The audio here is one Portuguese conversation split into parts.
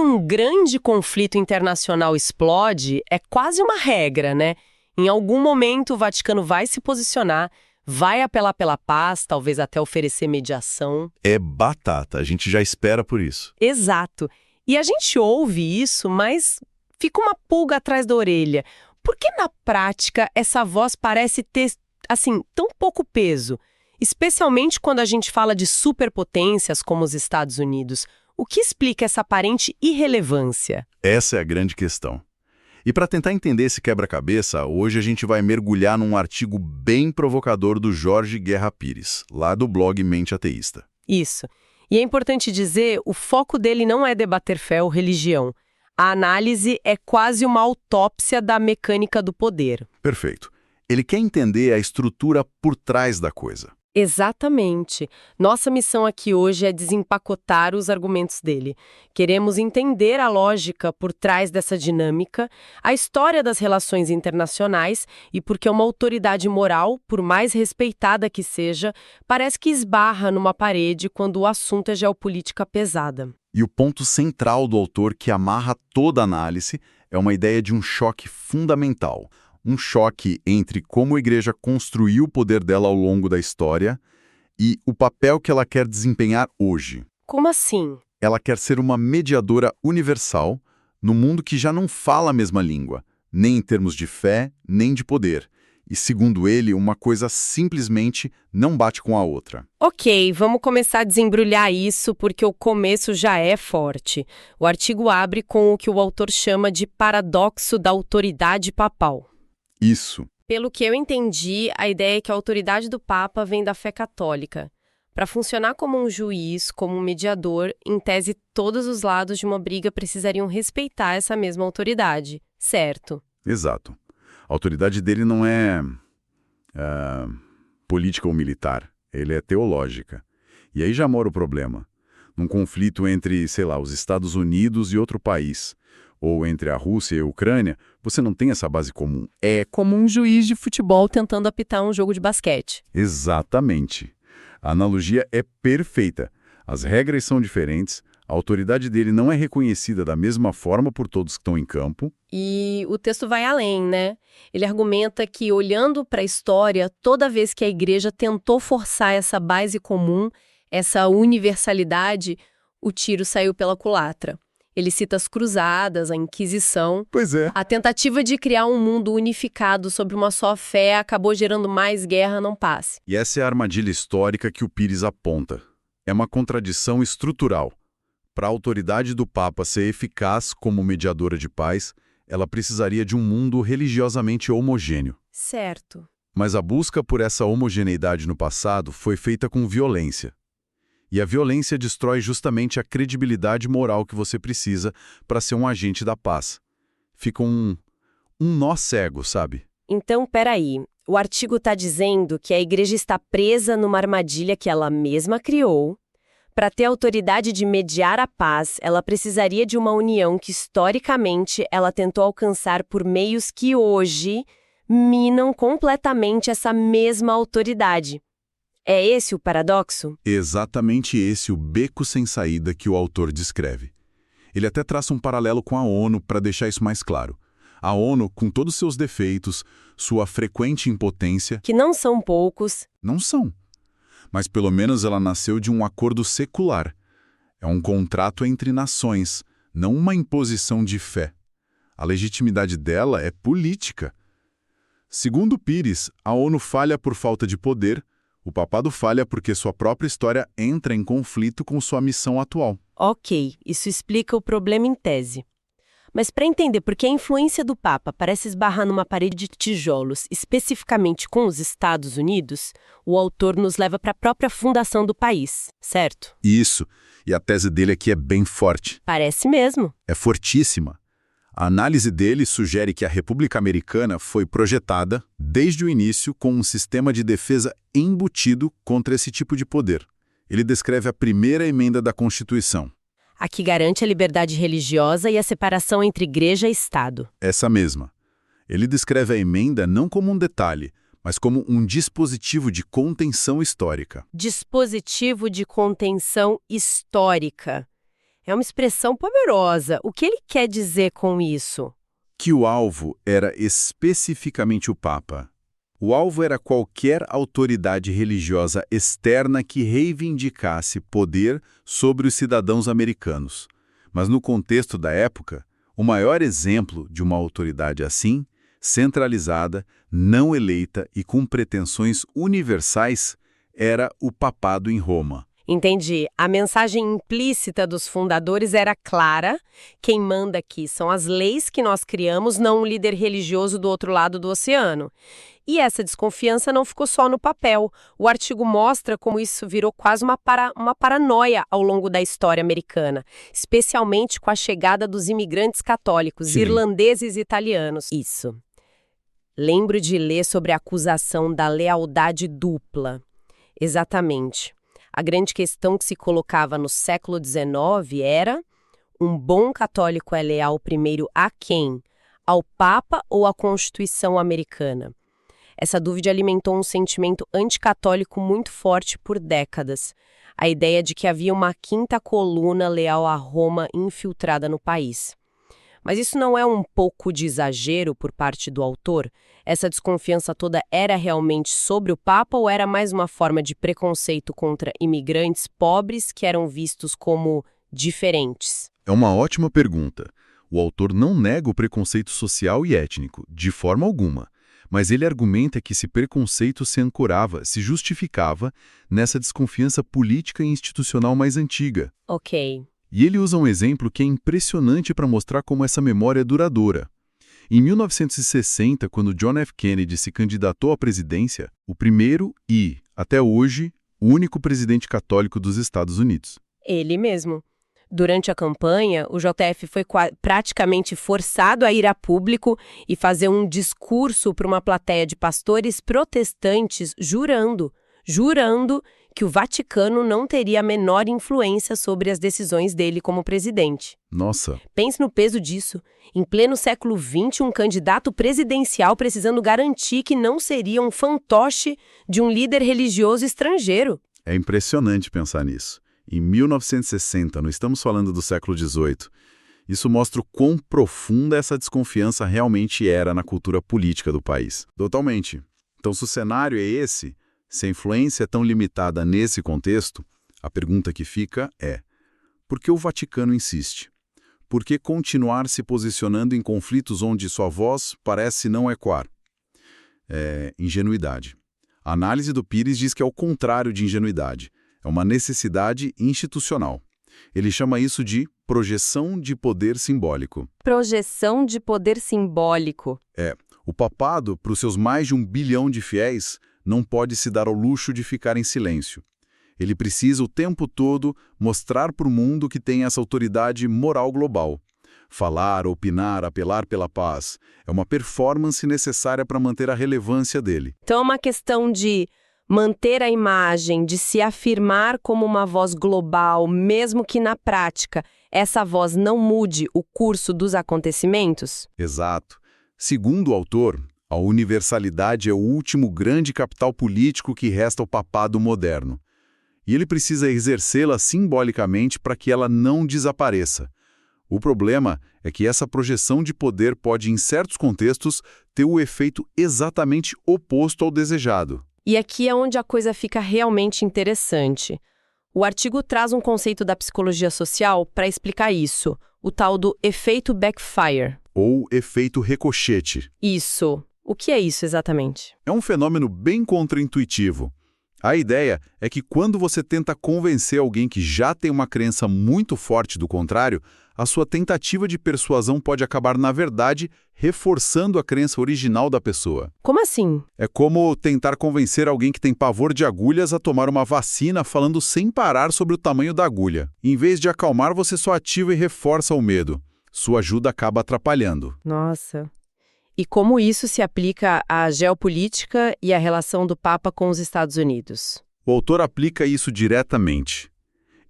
um grande conflito internacional explode, é quase uma regra, né? Em algum momento o Vaticano vai se posicionar, vai apelar pela paz, talvez até oferecer mediação. É batata, a gente já espera por isso. Exato. E a gente ouve isso, mas fica uma pulga atrás da orelha. Por que na prática essa voz parece ter, assim, tão pouco peso? Especialmente quando a gente fala de superpotências como os Estados Unidos. O que explica essa aparente irrelevância? Essa é a grande questão. E para tentar entender esse quebra-cabeça, hoje a gente vai mergulhar num artigo bem provocador do Jorge Guerra Pires, lá do blog Mente Ateísta. Isso. E é importante dizer, o foco dele não é debater fé ou religião. A análise é quase uma autópsia da mecânica do poder. Perfeito. Ele quer entender a estrutura por trás da coisa. Exatamente. Nossa missão aqui hoje é desempacotar os argumentos dele. Queremos entender a lógica por trás dessa dinâmica, a história das relações internacionais e porque uma autoridade moral, por mais respeitada que seja, parece que esbarra numa parede quando o assunto é geopolítica pesada. E o ponto central do autor que amarra toda a análise é uma ideia de um choque fundamental. Um choque entre como a igreja construiu o poder dela ao longo da história e o papel que ela quer desempenhar hoje. Como assim? Ela quer ser uma mediadora universal no mundo que já não fala a mesma língua, nem em termos de fé, nem de poder. E, segundo ele, uma coisa simplesmente não bate com a outra. Ok, vamos começar a desembrulhar isso porque o começo já é forte. O artigo abre com o que o autor chama de paradoxo da autoridade papal. Isso. Pelo que eu entendi, a ideia é que a autoridade do Papa vem da fé católica. Para funcionar como um juiz, como um mediador, em tese todos os lados de uma briga precisariam respeitar essa mesma autoridade, certo? Exato. A autoridade dele não é política ou militar, ele é teológica. E aí já mora o problema. Num conflito entre, sei lá, os Estados Unidos e outro país, ou entre a Rússia e a Ucrânia, você não tem essa base comum. É como um juiz de futebol tentando apitar um jogo de basquete. Exatamente. A analogia é perfeita. As regras são diferentes, a autoridade dele não é reconhecida da mesma forma por todos que estão em campo. E o texto vai além, né? Ele argumenta que, olhando para a história, toda vez que a igreja tentou forçar essa base comum, essa universalidade, o tiro saiu pela culatra. Ele cita as cruzadas, a Inquisição. Pois é. A tentativa de criar um mundo unificado sobre uma só fé acabou gerando mais guerra, não passe. E essa é a armadilha histórica que o Pires aponta. É uma contradição estrutural. Para a autoridade do Papa ser eficaz como mediadora de paz, ela precisaria de um mundo religiosamente homogêneo. Certo. Mas a busca por essa homogeneidade no passado foi feita com violência. E a violência destrói justamente a credibilidade moral que você precisa para ser um agente da paz. Fica um nó cego, sabe? Então, peraí. O artigo está dizendo que a igreja está presa numa armadilha que ela mesma criou. Para ter autoridade de mediar a paz, ela precisaria de uma união que, historicamente, ela tentou alcançar por meios que hoje minam completamente essa mesma autoridade. É esse o paradoxo? Exatamente esse o beco sem saída que o autor descreve. Ele até traça um paralelo com a ONU para deixar isso mais claro. A ONU, com todos seus defeitos, sua frequente impotência... Que não são poucos. Não são. Mas pelo menos ela nasceu de um acordo secular. É um contrato entre nações, não uma imposição de fé. A legitimidade dela é política. Segundo Pires, a ONU falha por falta de poder, o papado falha porque sua própria história entra em conflito com sua missão atual. Ok, isso explica o problema em tese. Mas para entender por que a influência do Papa parece esbarrar numa parede de tijolos, especificamente com os Estados Unidos, o autor nos leva para a própria fundação do país, certo? Isso. E a tese dele aqui é bem forte. Parece mesmo. É fortíssima. A análise dele sugere que a República Americana foi projetada, desde o início, com um sistema de defesa embutido contra esse tipo de poder. Ele descreve a primeira emenda da Constituição. A que garante a liberdade religiosa e a separação entre igreja e Estado. Essa mesma. Ele descreve a emenda não como um detalhe, mas como um dispositivo de contenção histórica. Dispositivo de contenção histórica. É uma expressão poderosa. O que ele quer dizer com isso? Que o alvo era especificamente o Papa. O alvo era qualquer autoridade religiosa externa que reivindicasse poder sobre os cidadãos americanos. Mas no contexto da época, o maior exemplo de uma autoridade assim, centralizada, não eleita e com pretensões universais, era o papado em Roma. Entendi. A mensagem implícita dos fundadores era clara. Quem manda aqui são as leis que nós criamos, não um líder religioso do outro lado do oceano. E essa desconfiança não ficou só no papel. O artigo mostra como isso virou quase uma paranoia ao longo da história americana, especialmente com a chegada dos imigrantes católicos, Sim. irlandeses e italianos. Isso. Lembro de ler sobre a acusação da lealdade dupla. Exatamente. A grande questão que se colocava no século XIX era: um bom católico é leal primeiro a quem? Ao Papa ou à Constituição americana? Essa dúvida alimentou um sentimento anticatólico muito forte por décadas. A ideia de que havia uma quinta coluna leal a Roma infiltrada no país. Mas isso não é um pouco de exagero por parte do autor? Essa desconfiança toda era realmente sobre o Papa ou era mais uma forma de preconceito contra imigrantes pobres que eram vistos como diferentes? É uma ótima pergunta. O autor não nega o preconceito social e étnico, de forma alguma. Mas ele argumenta que esse preconceito se ancorava, se justificava, nessa desconfiança política e institucional mais antiga. Ok. E ele usa um exemplo que é impressionante para mostrar como essa memória é duradoura. Em 1960, quando John F. Kennedy se candidatou à presidência, o primeiro e, até hoje, o único presidente católico dos Estados Unidos. Ele mesmo. Durante a campanha, o JF foi praticamente forçado a ir a público e fazer um discurso para uma plateia de pastores protestantes jurando que o Vaticano não teria a menor influência sobre as decisões dele como presidente. Nossa! Pense no peso disso. Em pleno século XX, um candidato presidencial precisando garantir que não seria um fantoche de um líder religioso estrangeiro. É impressionante pensar nisso. Em 1960, não estamos falando do século XVIII, isso mostra o quão profunda essa desconfiança realmente era na cultura política do país. Totalmente. Então, se o cenário é esse, se a influência é tão limitada nesse contexto, a pergunta que fica é: por que o Vaticano insiste? Por que continuar se posicionando em conflitos onde sua voz parece não ecoar? É ingenuidade. A análise do Pires diz que é o contrário de ingenuidade. É uma necessidade institucional. Ele chama isso de projeção de poder simbólico. Projeção de poder simbólico. O papado, para os seus mais de 1 bilhão de fiéis, não pode se dar ao luxo de ficar em silêncio. Ele precisa o tempo todo mostrar para o mundo que tem essa autoridade moral global. Falar, opinar, apelar pela paz é uma performance necessária para manter a relevância dele. Então é uma questão de manter a imagem, de se afirmar como uma voz global, mesmo que na prática essa voz não mude o curso dos acontecimentos? Exato. Segundo o autor, a universalidade é o último grande capital político que resta ao papado moderno. E ele precisa exercê-la simbolicamente para que ela não desapareça. O problema é que essa projeção de poder pode, em certos contextos, ter o efeito exatamente oposto ao desejado. E aqui é onde a coisa fica realmente interessante. O artigo traz um conceito da psicologia social para explicar isso, o tal do efeito backfire. Ou efeito ricochete. Isso. O que é isso exatamente? É um fenômeno bem contraintuitivo. A ideia é que quando você tenta convencer alguém que já tem uma crença muito forte do contrário, a sua tentativa de persuasão pode acabar, na verdade, reforçando a crença original da pessoa. Como assim? É como tentar convencer alguém que tem pavor de agulhas a tomar uma vacina falando sem parar sobre o tamanho da agulha. Em vez de acalmar, você só ativa e reforça o medo. Sua ajuda acaba atrapalhando. Nossa. E como isso se aplica à geopolítica e à relação do Papa com os Estados Unidos? O autor aplica isso diretamente.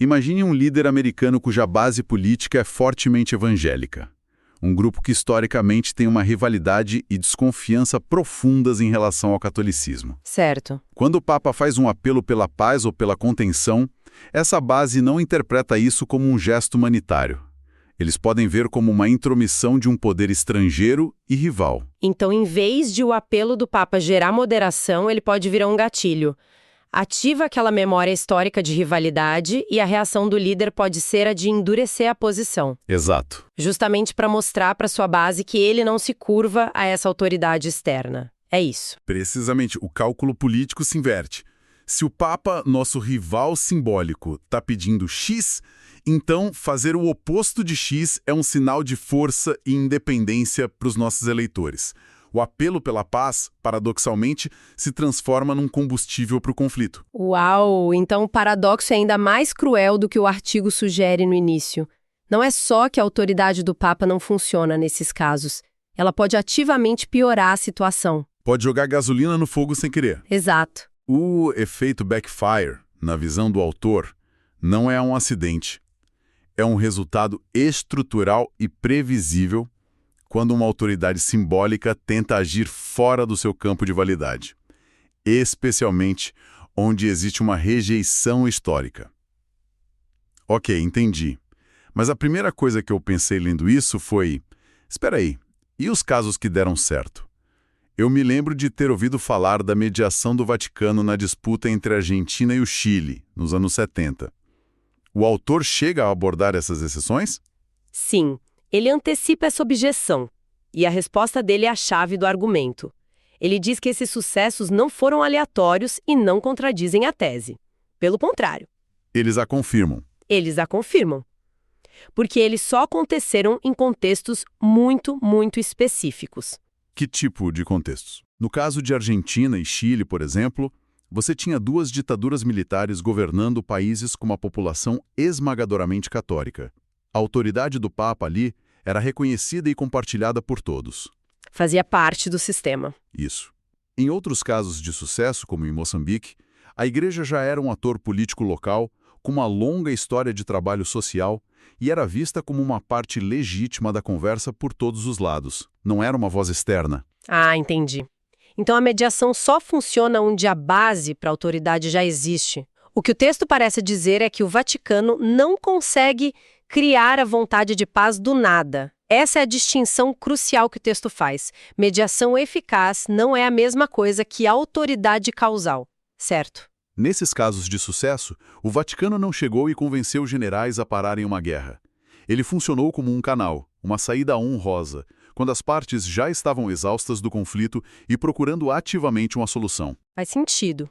Imagine um líder americano cuja base política é fortemente evangélica. Um grupo que historicamente tem uma rivalidade e desconfiança profundas em relação ao catolicismo. Certo. Quando o Papa faz um apelo pela paz ou pela contenção, Essa base não interpreta isso como um gesto humanitário. Eles podem ver como uma intromissão de um poder estrangeiro e rival. Então, em vez de o apelo do Papa gerar moderação, ele pode virar um gatilho. Ativa aquela memória histórica de rivalidade e a reação do líder pode ser a de endurecer a posição. Exato. Justamente para mostrar para sua base que ele não se curva a essa autoridade externa. É isso. Precisamente, o cálculo político se inverte. Se o Papa, nosso rival simbólico, está pedindo X, então fazer o oposto de X é um sinal de força e independência para os nossos eleitores. O apelo pela paz, paradoxalmente, se transforma num combustível para o conflito. Uau! Então o paradoxo é ainda mais cruel do que o artigo sugere no início. Não é só que a autoridade do Papa não funciona nesses casos. Ela pode ativamente piorar a situação. Pode jogar gasolina no fogo sem querer. Exato. O efeito backfire, na visão do autor, não é um acidente. É um resultado estrutural e previsível quando uma autoridade simbólica tenta agir fora do seu campo de validade, especialmente onde existe uma rejeição histórica. Ok, entendi. Mas a primeira coisa que eu pensei lendo isso foi: espera aí, e os casos que deram certo? Eu me lembro de ter ouvido falar da mediação do Vaticano na disputa entre a Argentina e o Chile, nos anos 70. O autor chega a abordar essas exceções? Sim, ele antecipa essa objeção. E a resposta dele é a chave do argumento. Ele diz que esses sucessos não foram aleatórios e não contradizem a tese. Pelo contrário. Eles a confirmam. Eles a confirmam. Porque eles só aconteceram em contextos muito, muito específicos. Que tipo de contextos? No caso de Argentina e Chile, por exemplo, você tinha duas ditaduras militares governando países com uma população esmagadoramente católica. A autoridade do Papa ali era reconhecida e compartilhada por todos. Fazia parte do sistema. Isso. Em outros casos de sucesso, como em Moçambique, a igreja já era um ator político local, com uma longa história de trabalho social, e era vista como uma parte legítima da conversa por todos os lados. Não era uma voz externa. Ah, entendi. Então a mediação só funciona onde a base para a autoridade já existe. O que o texto parece dizer é que o Vaticano não consegue criar a vontade de paz do nada. Essa é a distinção crucial que o texto faz. Mediação eficaz não é a mesma coisa que autoridade causal, certo? Nesses casos de sucesso, o Vaticano não chegou e convenceu os generais a pararem uma guerra. Ele funcionou como um canal, uma saída honrosa, quando as partes já estavam exaustas do conflito e procurando ativamente uma solução. Faz sentido.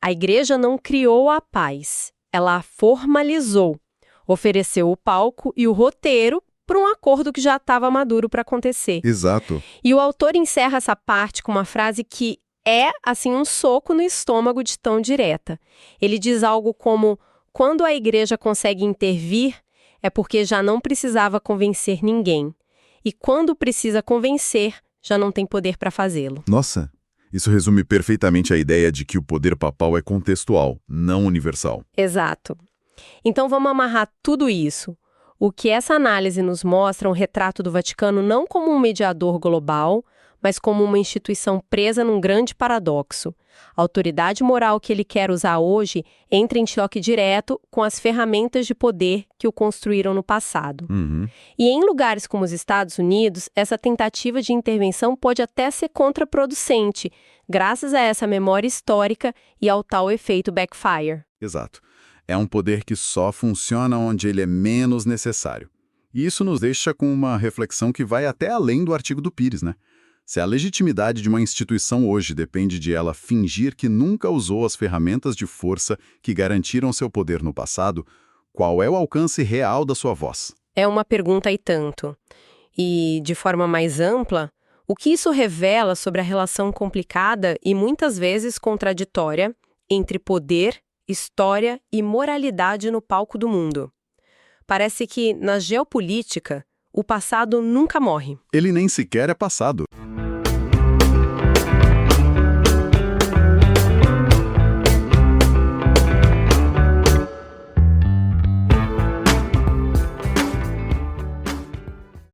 A igreja não criou a paz, ela a formalizou. Ofereceu o palco e o roteiro para um acordo que já estava maduro para acontecer. Exato. E o autor encerra essa parte com uma frase que é, assim, um soco no estômago de tão direta. Ele diz algo como: quando a igreja consegue intervir, é porque já não precisava convencer ninguém. E quando precisa convencer, já não tem poder para fazê-lo. Nossa, isso resume perfeitamente a ideia de que o poder papal é contextual, não universal. Exato. Então vamos amarrar tudo isso. O que essa análise nos mostra é um retrato do Vaticano não como um mediador global, mas como uma instituição presa num grande paradoxo. A autoridade moral que ele quer usar hoje entra em choque direto com as ferramentas de poder que o construíram no passado. E em lugares como os Estados Unidos, essa tentativa de intervenção pode até ser contraproducente, graças a essa memória histórica e ao tal efeito backfire. Exato. É um poder que só funciona onde ele é menos necessário. E isso nos deixa com uma reflexão que vai até além do artigo do Pires, né? Se a legitimidade de uma instituição hoje depende de ela fingir que nunca usou as ferramentas de força que garantiram seu poder no passado, qual é o alcance real da sua voz? É uma pergunta e tanto. E, de forma mais ampla, o que isso revela sobre a relação complicada e muitas vezes contraditória entre poder, história e moralidade no palco do mundo? Parece que, na geopolítica, o passado nunca morre. Ele nem sequer é passado.